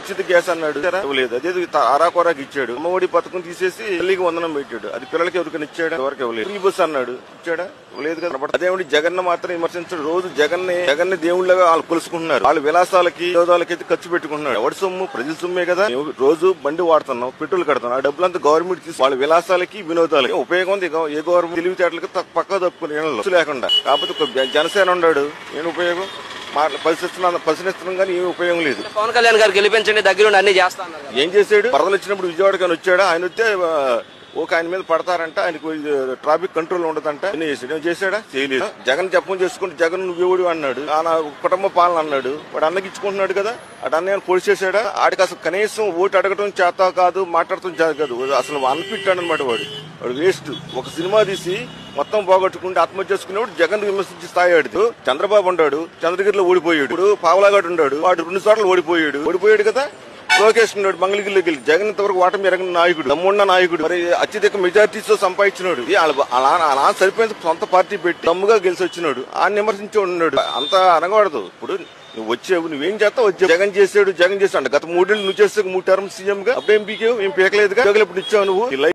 ఉచిత గ్యాస్ అన్నాడు లేదు, అదే అరాకొరాకి ఇచ్చాడు. అమ్మఒడి పథకం తీసేసి తల్లికి వందనం పెట్టాడు, అది పిల్లలకి ఎవరికైనా ఇచ్చాడు, ఎవరికి ఇవ్వలేదు. ఫ్రీ బస్ అన్నాడు, ఇచ్చాడా? లేదు కదా. అదేమిటి జగన్ మాత్రం విమర్శించడు. రోజు జగన్ దేవుళ్ళగా వాళ్ళు కొలుసుకుంటున్నారు. వాళ్ళ విలాసాలకి వినోదాలకి ఖర్చు పెట్టుకుంటున్నాడు. ఎవరి సొమ్ము? ప్రజల సొమ్మే కదా. రోజు బండి వాడుతున్నాం, పెట్రోల్ కడుతున్నాం, ఆ డబ్బులంతా గవర్నమెంట్ తీసి వాళ్ళ విలాసాలకి వినోదాలకి ఉపయోగం ఉంది. ఏ గవర్నమెంట్ తెలివితేటలకి పక్కా తప్పుకుని లేకుండా. కాకపోతే జనసేన ఉన్నాడు, ఏం ఉపయోగం? పరిశీలిస్తున్నాం కానీ ఏమి ఉపయోగం లేదు. పవన్ కళ్యాణ్ గారు గెలిపించండి, దగ్గర అన్ని చేస్తా. ఏం చేశాడు? వరదలు వచ్చినప్పుడు విజయవాడ కానీ వచ్చాడా? ఆయన వస్తే ఆయన మీద పడతారంట, ఆయనకు ట్రాఫిక్ కంట్రోల్ ఉండదంట. ఏం చేశాడా? చేయలేదు. జగన్ జపం చేసుకుంటే జగన్ నువ్వెవడు అన్నాడు, కుటుంబ పాలన అన్నాడు. వాడు అన్నకి ఇచ్చుకుంటున్నాడు కదా. అటు అన్న పొడి చేశాడా? ఆడికి అసలు కనీసం ఓటు అడగటం చేత కాదు, మాట్లాడటం చేత కాదు. అసలు అనిపిట్టాడు అనమాట. వాడు వేస్ట్. ఒక సినిమా తీసి మొత్తం పోగొట్టుకుంటే ఆత్మహత్య చేసుకునేవాడు జగన్ విమర్శించి స్థాయి ఆడుతూ. చంద్రబాబు ఉన్నాడు, చంద్రగిరిలో ఓడిపోయాడు. ఇప్పుడు పావలాగాడు ఉన్నాడు, వాడు 2 చోట్ల ఓడిపోయాడు కదా. లోకేష్ ఉన్నాడు, మంగళగిరిలోకి వెళ్ళి. జగన్ ఇంతవరకు ఓటమి ఎరగని నాయకుడు, దమ్మున్న నాయకుడు, మరి అత్యధిక మెజార్టీతో సంపాదించినాడు. అలా సరిపోయిన సొంత పార్టీ పెట్టి దమ్ముగా గెలిచి వచ్చినాడు. ఆయన విమర్శించి ఉన్నాడు. అంత అనకూడదు. ఇప్పుడు నువ్వు వచ్చావు, నువ్వేం చేస్తావు? వచ్చావు. జగన్ చేశాడు గత 3 ఏళ్ళు నువ్వు చేస్తే 3 టర్మ్ సీఎం గా అప్పుడేం పీకావు? ఏం పీకలేదుగా. ఇప్పుడు ఇచ్చావు నువ్వు.